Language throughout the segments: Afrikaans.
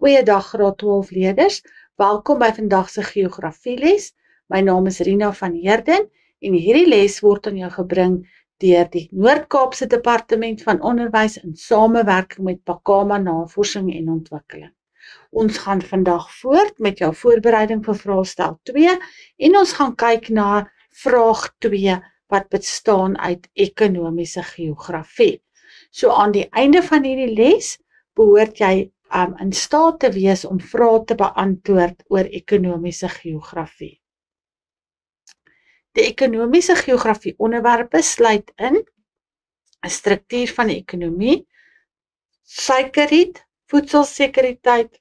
Goeiedag graad 12 leerders, welkom by vandag se geografieles. My naam is Rina van Heerden en hierdie les word aan jou gebring deur die Noord-Kaapse Departement van Onderwys in samewerking met Pakama Navorsing en Ontwikkeling. Ons gaan vandag voort met jou voorbereiding vir vraestel 2 en ons gaan kyk na vraag 2 wat bestaan uit ekonomiese geografie. So aan die einde van hierdie les behoort jy in staat te wees om vrae te beantwoord oor ekonomiese geografie. Die ekonomiese geografie onderwerpe sluit in 'n struktuur van die ekonomie, suikerriet, voedselsekuriteit,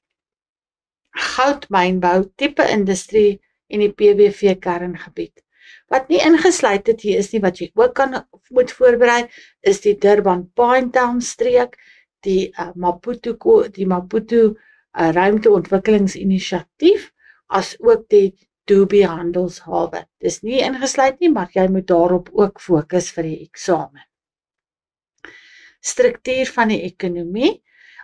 goudmynbou, tipe industrie en die PBV kerngebied. Wat nie ingesluit het hier is nie, wat jy ook moet voorberei, is die Durban Pinetown streek, die Maputo ruimteontwikkelingsinisiatief, as ook die Dubai handelshawe. Dis nie ingesluit nie, maar jy moet daarop ook fokus vir die eksamen. Struktuur van die ekonomie.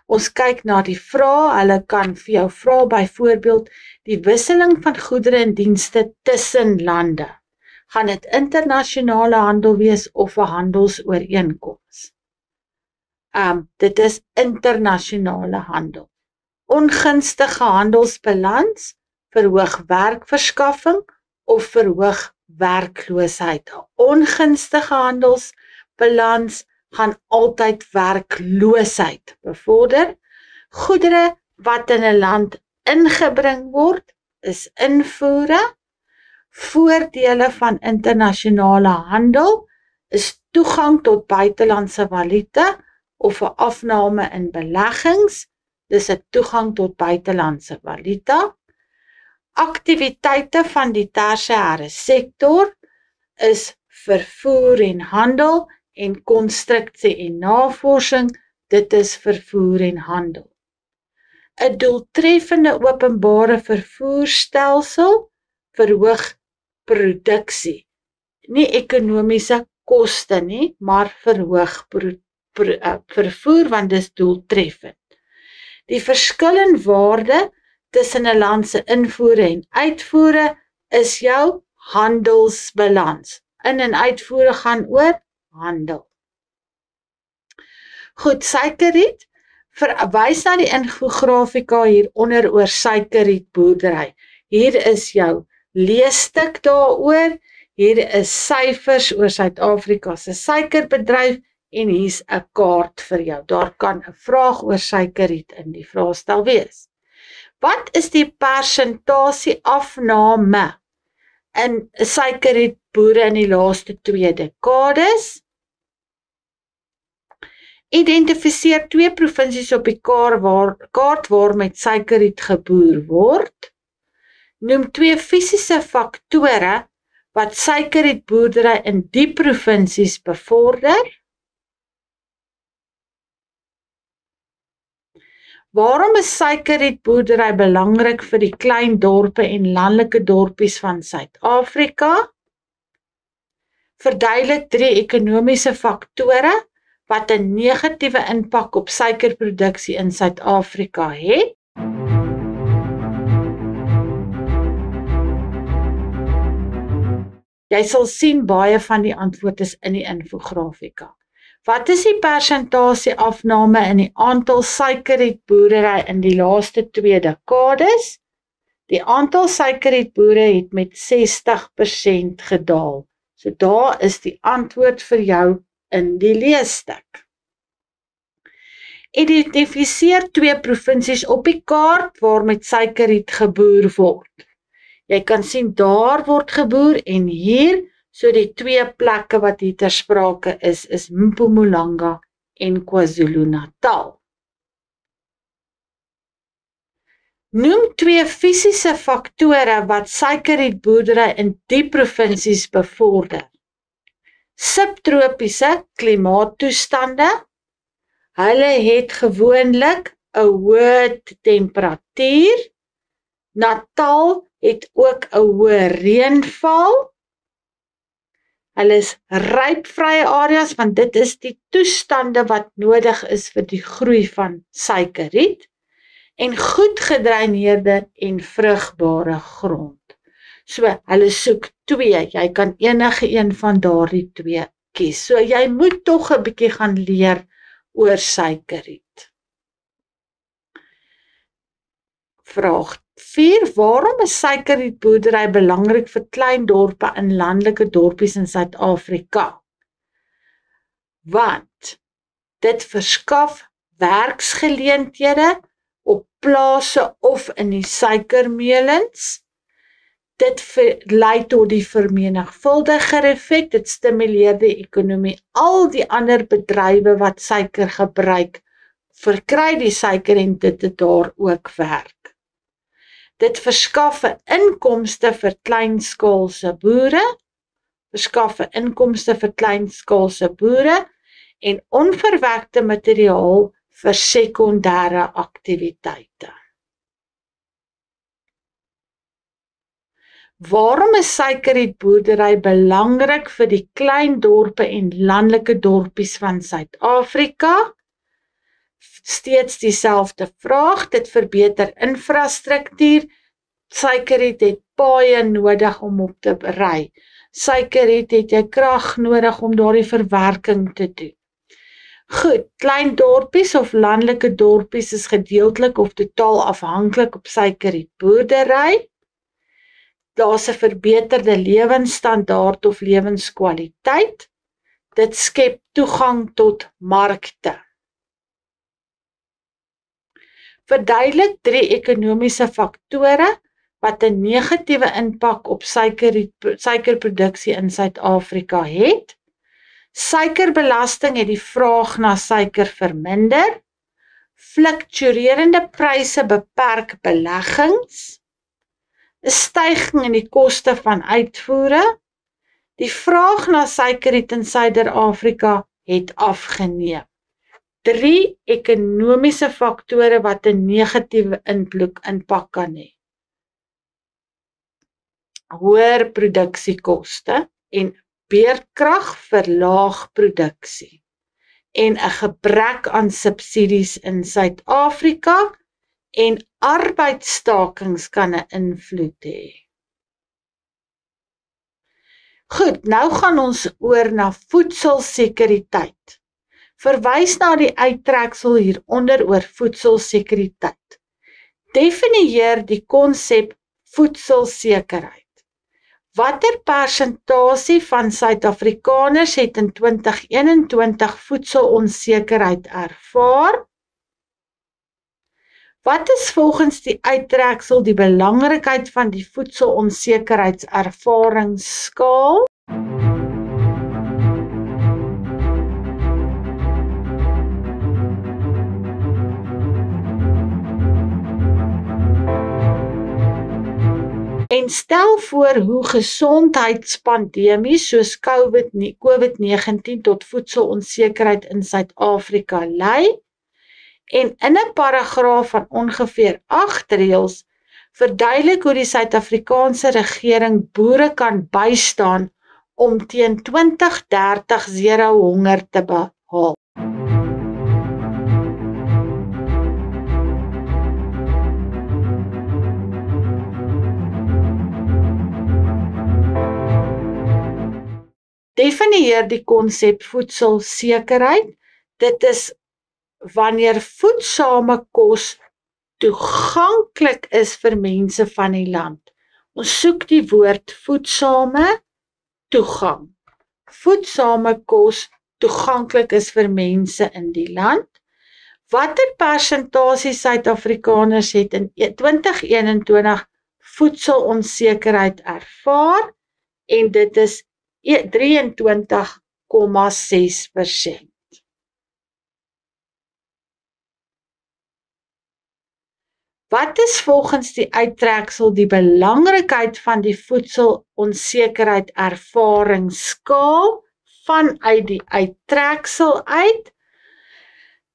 Ons kyk na die vrae, hulle kan vir jou vra byvoorbeeld die wisseling van goedere en dienste tussen lande. Gaan dit internasionale handel wees of 'n handelsooreenkoms? Dit is internasionale handel. Ongunstige handelsbalans verhoog werkverskaffing of verhoog werkloosheid. Ongunstige handelsbalans gaan altyd werkloosheid bevorder. Goedere wat in 'n land ingebring word, is invoere. Voordele van internasionale handel is toegang tot buitelandse valuta of 'n afname in beleggings, dis 'n toegang tot buitelandse valuta. Aktiwiteite van die tersiêre sektor is vervoer en handel en konstruksie en navorsing, dit is vervoer en handel. 'n Doeltreffende openbare vervoerstelsel verhoog produksie, nie ekonomiese koste nie, maar verhoog vervoer, want dis doeltreffend. Die verskil in waarde tussen 'n land se invoere en uitvoere is jou handelsbalans. In- en uitvoere gaan oor handel. Goed, suikerriet, verwys na die infografika hieronder oor suikerrietboerdery. Hier is jou leesstuk daaroor, hier is syfers oor Suid-Afrika se suikerbedryf en hier's 'n kaart vir jou. Daar kan 'n vraag oor suikerriet in die vraestel wees. Wat is die persentasie afname in suikerrietboere in die laaste 2 dekades? Identifiseer 2 provinsies op die kaart waar met suikerriet geboer word. Noem 2 fisiese faktore wat suikerrietboerdery in die provinsies bevorder. Waarom is suikerrietboerdery belangrik vir die klein dorpe en landelike dorpies van Suid-Afrika? Verduidelik 3 ekonomiese faktore wat 'n negatiewe impak op suikerproduksie in Suid-Afrika het. Jy sal sien baie van die antwoorde is in die infografika. Wat is die persentasie afname in die aantal suikerrietboerdery in die laaste 2 dekades? Die aantal suikerrietboere het met 60% gedaal. So daar is die antwoord vir jou in die leesstuk. Identifiseer 2 provinsies op die kaart waar met suikerriet geboer word. Jy kan sien daar word geboer en hier, so die 2 plekke wat hier ter sprake is Mpumalanga en KwaZulu-Natal. Noem 2 fisiese faktore wat suikerrietboerdery in die provinsies bevorder. Subtropiese klimaattoestande. Hulle het gewoonlik 'n hoë temperatuur. Natal het ook 'n hoë reënval. Hulle is rypvrye areas, want dit is die toestande wat nodig is vir die groei van suikerriet. en goed gedreineerde en vrugbare grond. So, hulle soek 2, jy kan enige een van daardie 2 kies. So, jy moet tog 'n bietjie gaan leer oor suikerriet. Vraag 4. Waarom is suikerrietboerdery belangrik vir klein dorpe in landelike dorpies in Suid-Afrika? Want dit verskaf werksgeleenthede op plase of in die suikermelings. Dit lei tot die vermenigvuldiger effek, dit stimuleer die ekonomie. Al die ander bedrywe wat suiker gebruik, verkry die suiker en dit daar ook werk. Dit verskaf 'n inkomste vir kleinskaalse boere, en onverwerkte materiaal vir sekondêre aktiwiteite. Waarom is suikerrietboerdery belangrik vir die klein dorpe en landelike dorpies van Suid-Afrika? Steeds dieselfde vraag, dit verbeter infrastruktuur. Suikerriet het paaie nodig om op te ry. Suikerriet het jy krag nodig om daardie verwerking te doen. Goed, klein dorpies of landelike dorpies is gedeeltelik of totaal afhanklik op suikerrietboerdery. Daar's 'n verbeterde lewensstandaard of lewenskwaliteit. Dit skep toegang tot markte. Verduidelik 3 ekonomiese faktore wat 'n negatiewe impak op suikerproduksie in Suid-Afrika het. Suikerbelasting het die vraag na suiker verminder. Fluktuerende pryse beperk beleggings. 'n Stygings in die koste van uitvoere. Die vraag na suikerriet in Suider-Afrika het afgeneem. 3 ekonomiese faktore wat 'n negatiewe impak kan hê. Hoër produksiekoste en beerkrag verlaag produksie en 'n gebrek aan subsidies in Suid-Afrika en arbeidsstakings kan 'n invloed hê. Goed, nou gaan ons oor na voedselsekuriteit. Verwys na die uittreksel hieronder oor voedselsekuriteit. Definieer die konsep voedselsekerheid. Watter persentasie van Suid-Afrikaners het in 2021 voedselonsekerheid ervaar? Wat is volgens die uittreksel die belangrikheid van die voedselonsekerheidservaringsskaal? En stel voor hoe gesondheidspandemies soos COVID-19 tot voedselonsekerheid in Suid-Afrika lei. En in 'n paragraaf van ongeveer 8 reëls verduidelik hoe die Suid-Afrikaanse regering boere kan bystaan om teen 2030 zero honger te behaal. Definieer die konsep voedselsekerheid. Dit is wanneer voedsame kos toeganklik is vir mense van die land. Ons soek die woord voedsame toegang. Voedsame kos toeganklik is vir mense in die land. Watter persentasie Suid-Afrikaners het in 2021 voedselonsekerheid ervaar? En dit is 23,6%. Wat is volgens die uittreksel die belangrikheid van die voedselonsekerheid ervaringsskaal vanuit die uittreksel uit?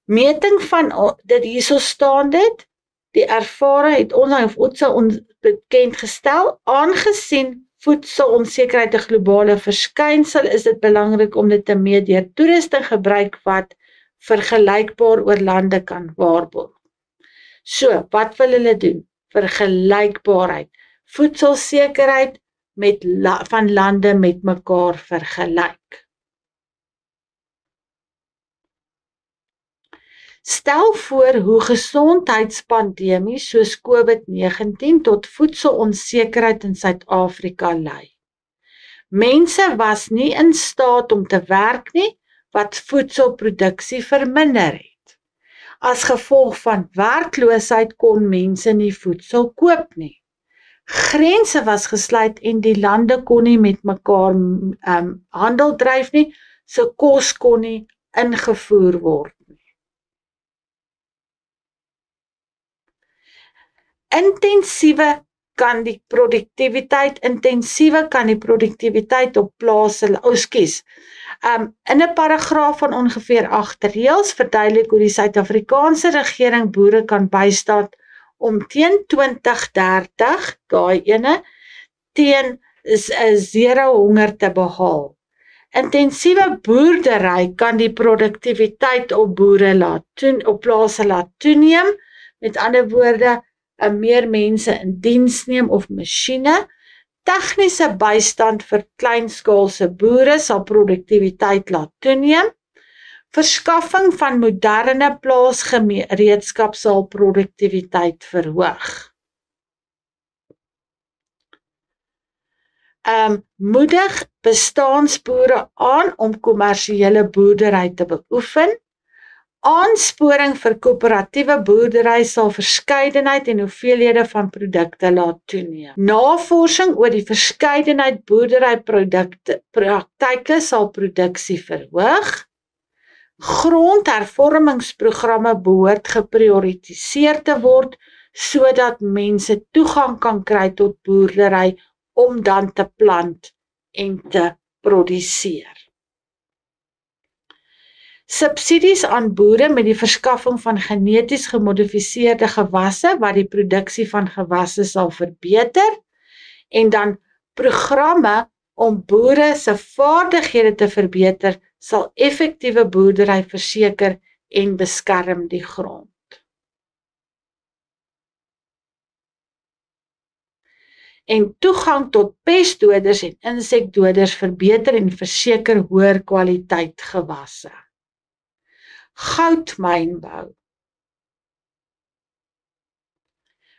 Meting van dit hierso staan dit, die ervaring het ons bekend gestel, aangesien voedselonsekerheid 'n globale verskynsel, is dit belangrik om dit te meet deur toerusting gebruik wat vergelykbaar oor lande kan waarborg. So, wat wil hulle doen? Vergelykbaarheid. Voedselsekerheid van lande met mekaar vergelyk. Stel voor hoe gesondheidspandemies soos COVID-19 tot voedselonsekerheid in Suid-Afrika lei. Mense was nie in staat om te werk nie, wat voedselproduksie verminder het. As gevolg van werkloosheid kon mense nie voedsel koop nie. Grense was gesluit en die lande kon nie met mekaar handel dryf nie, so kos kon nie ingevoer word nie. Intensiewe kan die produktiwiteit op plase, in 'n paragraaf van ongeveer 8 reëls verduidelik hoe die Suid-Afrikaanse regering boere kan bystaan om teen 2030, daai ene, teen 0 honger te behaal. Intensiewe boerdery kan die produktiwiteit op plase laat toeneem, met ander woorde, meer mense in diens neem of masjiene. Tegniese bystand vir kleinskaalse boere sal produktiwiteit laat toeneem. Verskaffing van moderne plaasgereedskap sal produktiwiteit verhoog. Moedig bestaansboere aan om kommersiële boerdery te beoefen. Aansporing vir koöperatiewe boerdery sal verskeidenheid en hoeveelhede van produkte laat toeneem. Navorsing oor die verskeidenheid boerderypraktyke sal produksie verhoog. Grondhervormingsprogramme behoort geprioritiseer te word, sodat mense toegang kan kry tot boerdery om dan te plant en te produseer. Subsidies aan boere met die verskaffing van geneties gemodifiseerde gewasse wat die produksie van gewasse sal verbeter, en dan programme om boere se vaardighede te verbeter sal effektiewe boerdery verseker en beskerm die grond. En toegang tot pestdoders en insekdoders verbeter en verseker hoër kwaliteit gewasse. Goudmynbou.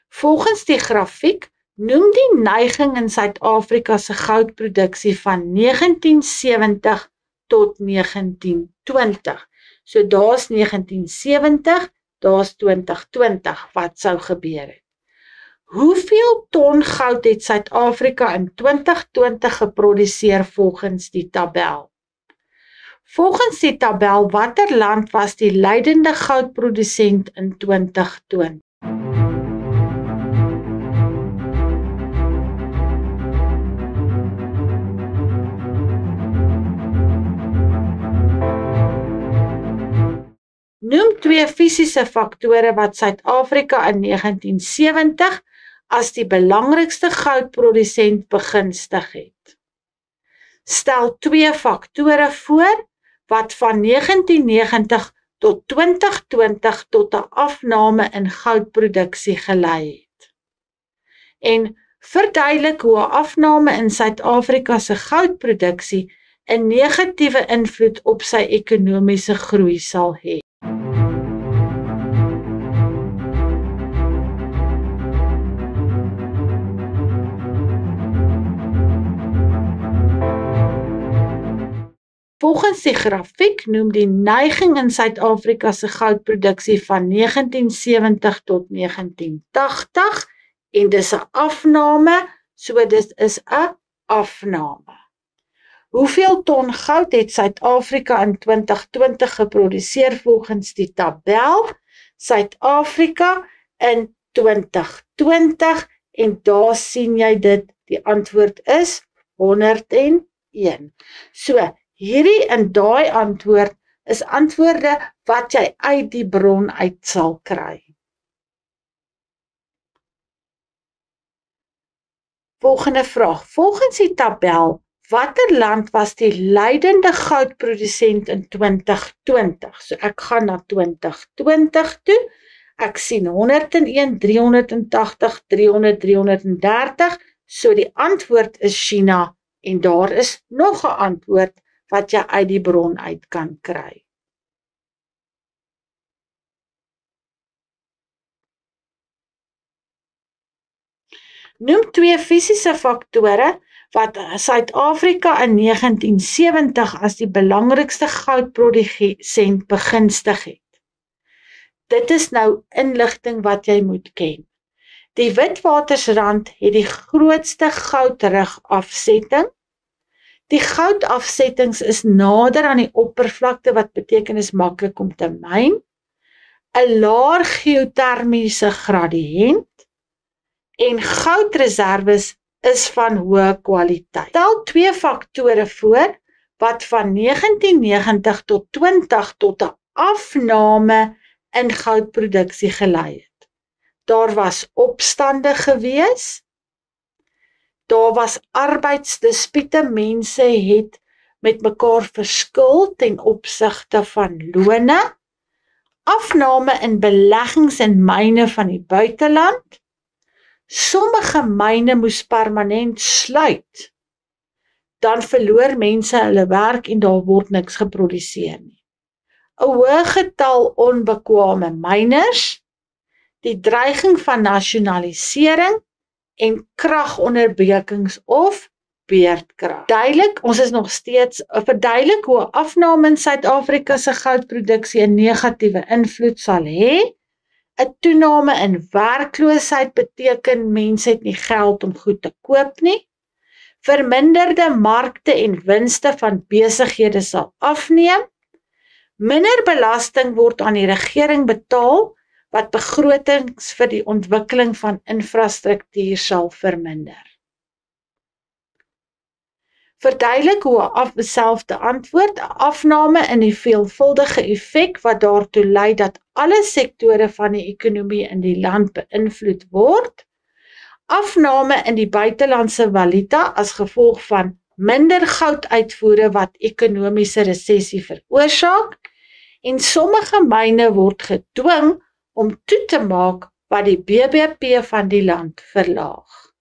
Volgens die grafiek noem die neiging in Suid-Afrika se goudproduksie van 1970 tot 1920. So daar's 1970, daar's 2020 wat sou gebeur het. Hoeveel ton goud het Suid-Afrika in 2020 geproduseer volgens die tabel? Volgens die tabel, watter land was die leidende goudprodusent in 2020? Noem 2 fisiese faktore wat Suid-Afrika in 1970 as die belangrikste goudprodusent begunstig het. Stel 2 faktore voor wat van 1990 tot 2020 tot 'n afname in goudproduksie gelei het. En verduidelik hoe 'n afname in Suid-Afrika se goudproduksie 'n negatiewe invloed op sy ekonomiese groei sal hê. Volgens die grafiek noem die neiging in Suid-Afrika se goudproduksie van 1970 tot 1980 en dis 'n afname, so dit is 'n afname. Hoeveel ton goud het Suid-Afrika in 2020 geproduseer volgens die tabel? Suid-Afrika in 2020 en daar sien jy dit, die antwoord is 101. So, hierdie en daai antwoord is antwoorde wat jy uit die bron uit sal kry. Volgende vraag. Volgens die tabel, watter land was die leidende goudprodusent in 2020? So ek gaan na 2020 toe. Ek sien 101, 380, 300, 330, so die antwoord is China, en daar is nog 'n antwoord wat jy uit die bron uit kan kry. Noem 2 fisiese faktore wat Suid-Afrika in 1970 as die belangrikste goudprodusent begunstig het. Dit is nou inligting wat jy moet ken. Die Witwatersrand het die grootste goudrugafsetting. Die goudafsettings is nader aan die oppervlakte, wat beteken is maklik om te myn. 'n laer geotermiese gradiënt en goudreserwes is van hoë kwaliteit. Stel 2 faktore voor wat van 1990 tot 20 tot 'n afname in goudproduksie gelei het. Daar was opstande gewees, daar was arbeidsdispute, mense het met mekaar verskil ten opsigte van lone, afname in beleggings in myne van die buiteland, sommige myne moes permanent sluit, dan verloor mense hulle werk en daar word niks geproduseer nie. 'n hoë getal onbekwame myners, die dreiging van nasionalisering en kragonderbrekings of beerdkrag. Duidelik, ons is nog steeds verduidelik hoe 'n afname in Suid-Afrika se goudproduksie 'n negatiewe invloed sal hê. 'n Toename in werkloosheid beteken mense het nie geld om goed te koop nie. Verminderde markte en winste van besighede sal afneem. Minder belasting word aan die regering betaal, wat begrotings vir die ontwikkeling van infrastruktuur sal verminder. Verduidelik hoe 'n selfde antwoord, 'n afname in die veelvuldige effek wat daartoe lei dat alle sektore van die ekonomie in die land beïnvloed word. Afname in die buitelandse valuta as gevolg van minder gouduitvoere wat ekonomiese resessie veroorsaak, en sommige myne word gedwing om toe te maak wat die BBP van die land verlaag.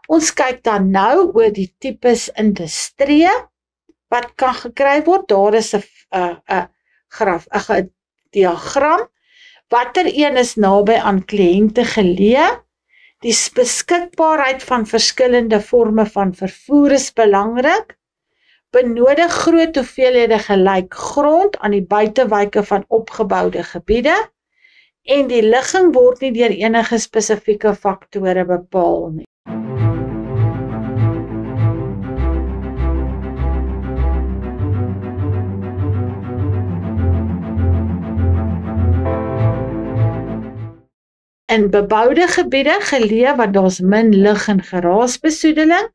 Ons kyk dan nou oor die tipes industrie wat kan gekry word. Daar is 'n diagram. Watter een is naby aan kliënte geleë? Die beskikbaarheid van verskillende forme van vervoer is belangrik. Benodig groot hoeveelhede gelyk grond aan die buitewyke van opgeboude gebiede. En die ligging word nie deur enige spesifieke faktore bepaal nie. In beboude gebiede geleë wat daar's min lig en geraasbesoedeling.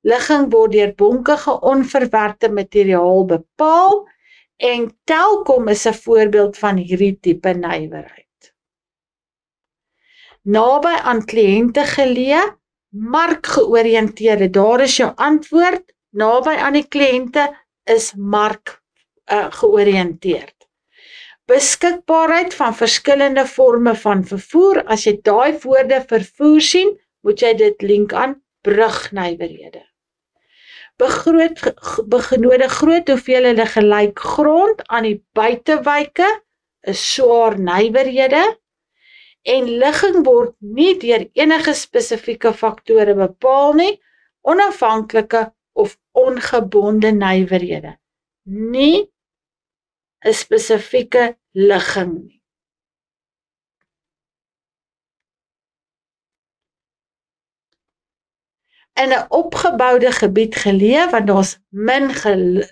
Ligging word deur bonkige onverwerkte materiaal bepaal en Telkom is 'n voorbeeld van hierdie tipe nywerheid. Naby aan kliënte geleë, markgeoriënteerde. Daar is jou antwoord. Naby aan die kliënte is markgeoriënteerd. Beskikbaarheid van verskillende forme van vervoer. As jy daai woorde vervoer sien, moet jy dit link aan brugnywerhede. Benodig groot hoeveelhede gelyk grond aan die buitewyke is swaar nywerhede. En ligging word nie deur enige spesifieke faktore bepaal nie, onafhanklike of ongebonde nywerhede. Nie 'n spesifieke ligging nie. In 'n opgeboude gebied geleë, want daar's min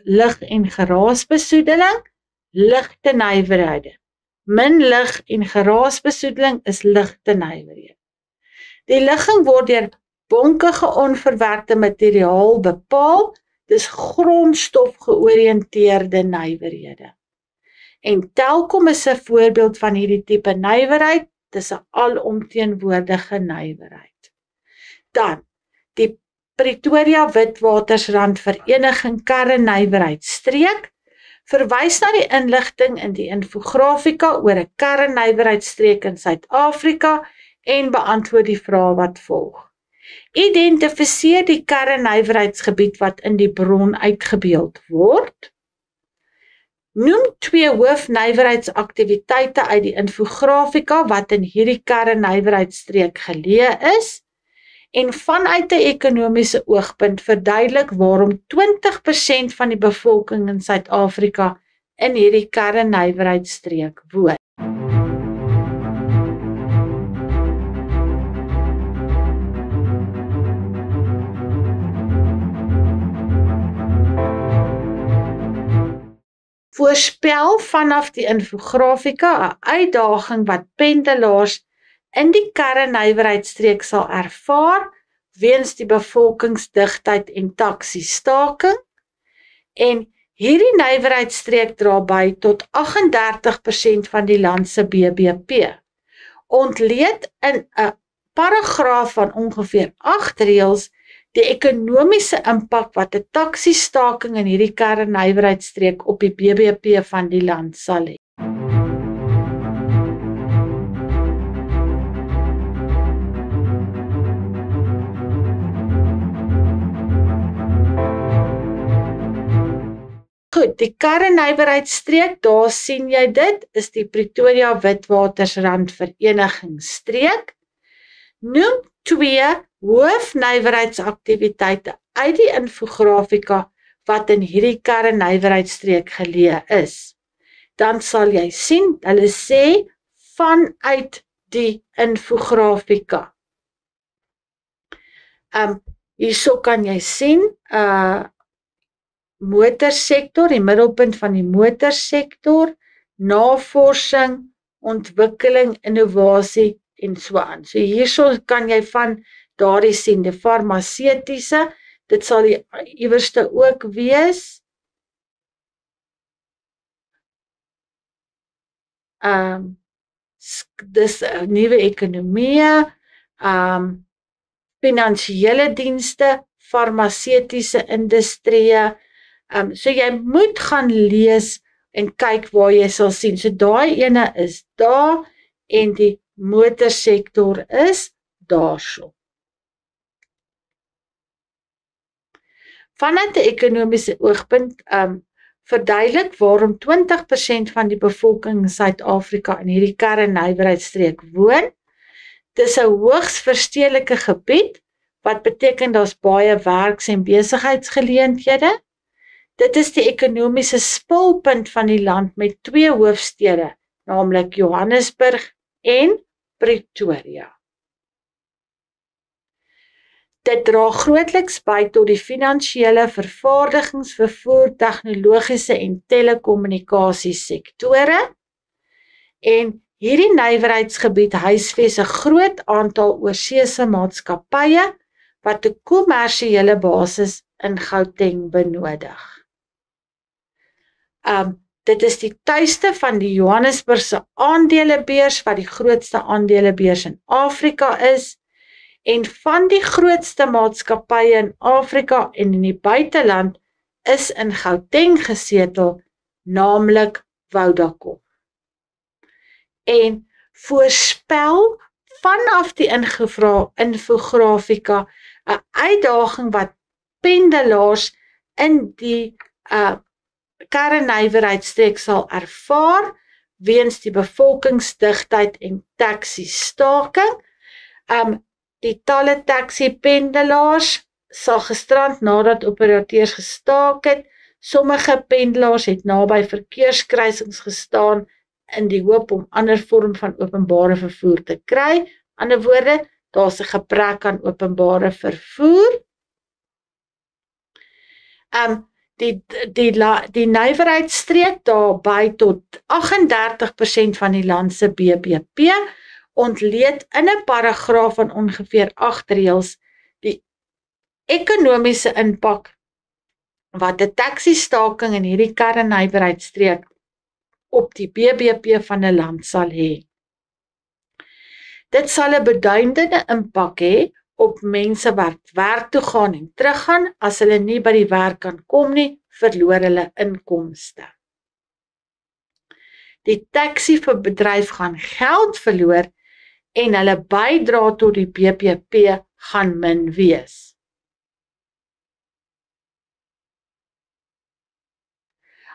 lig en geraasbesoedeling, ligte nywerhede. Min lig en geraasbesoedeling is ligte nywerhede. Die ligging word deur bonkige onverwerkte materiaal bepaal, dis grondstof georiënteerde nywerhede. En Telkom is 'n voorbeeld van hierdie tipe nywerheid, dis 'n alomteenwoordige nywerheid. Dan, die Pretoria Witwatersrand Vereniging Karre Nywerheidstreek Verwys na die inligting in die infografika oor 'n karrenywerheidstreek in Suid-Afrika en beantwoord die vrae wat volg. Identifiseer die karrenywerheidsgebied wat in die bron uitgebeeld word. Noem 2 hoofnywerheidsaktiwiteite uit die infografika wat in hierdie karrenywerheidstreek geleë is. En vanuit 'n ekonomiese oogpunt verduidelik waarom 20% van die bevolking in Suid-Afrika in hierdie karrenywerheidstreek woon. Voorspel vanaf die infografika 'n uitdaging wat pendelaars in die karrenywerheidstreek sal ervaar weens die bevolkingsdigtheid en taksiestaking. En hierdie nywerheidstreek dra by tot 38% van die land se BBP. Ontleed in 'n paragraaf van ongeveer 8 reëls die ekonomiese impak wat 'n taksiestaking in hierdie karrenywerheidstreek op die BBP van die land sal hê. Goed, die karrenywerheidstreek, daar sien jy dit, is die Pretoria Witwatersrand Verenigingsstreek. Noem 2 hoofnywerheidsaktiwiteite uit die infografika wat in hierdie karrenywerheidstreek geleë is. Dan sal jy sien, hulle sê vanuit die infografika. Hierso kan jy sien, motorsektor, die middelpunt van die motorsektor, navorsing, ontwikkeling, innovasie en so aan. So hierso kan jy van daardie sien, die farmaseutiese, dit sal die iewerste ook wees. Dis nuwe ekonomie, finansiële dienste, farmaseutiese industrie. So jy moet gaan lees en kyk waar jy sal sien. So daai ene is daar en die motorsektor is daarso. Vanuit 'n ekonomiese oogpunt verduidelik waarom 20% van die bevolking in Suid-Afrika in hierdie karrenywerheidstreek woon. Dis 'n hoogs verstedelike gebied wat beteken daar's baie werks- en besigheidsgeleenthede. Dit is die ekonomiese spulpunt van die land met 2 hoofstede, naamlik Johannesburg en Pretoria. Dit dra grootliks by tot die finansiële vervaardigings, vervoer, tegnologiese en telekommunikasiesektore. En hierdie nywerheidsgebied huisves 'n groot aantal oorseese maatskappye wat 'n kommersiële basis in Gauteng benodig. Dit is die tuiste van die Johannesburgse aandelebeurs wat die grootste aandelebeurs in Afrika is. En van die grootste maatskappye in Afrika en in die buiteland is in Gauteng gesetel, naamlik Vodacom. En voorspel vanaf die infografika 'n uitdaging wat pendelaars in die karrenywerheidstreek sal ervaar weens die bevolkingsdigtheid en taksiestaking. Die talle taxi-pendelaars sal gestrand nadat operateurs gestaak het. Sommige pendelaars het naby verkeerskruisings gestaan in die hoop om ander vorm van openbare vervoer te kry. In ander woorde, daar's 'n gebrek aan openbare vervoer. Die nywerheidstreek daarby tot 38% van die land se BBP ontleed in 'n paragraaf van ongeveer 8 reëls die ekonomiese impak wat 'n taksiestaking in hierdie karrenywerheidstreek op die BBP van 'n land sal hê. Dit sal 'n beduidende impak hê op mense wat werk toe gaan en teruggaan. As hulle nie by die werk kan kom nie, verloor hulle inkomste. Die taxi-bedryf gaan geld verloor en hulle bydra tot die BBP gaan min wees.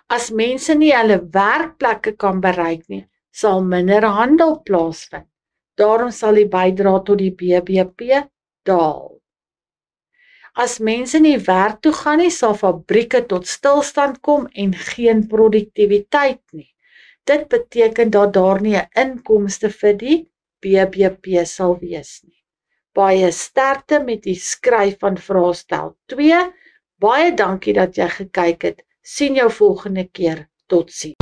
As mense nie hulle werkplekke kan bereik nie, sal minder handel plaasvind. Daarom sal die bydra tot die BBP daal. As mense nie werk toe gaan nie, sal fabrieke tot stilstand kom en geen produktiwiteit nie. Dit beteken dat daar nie 'n inkomste vir die BBP sal wees nie. Baie sterkte met die skryf van vraestel 2. Baie dankie dat jy gekyk het. Sien jou volgende keer. Totsiens.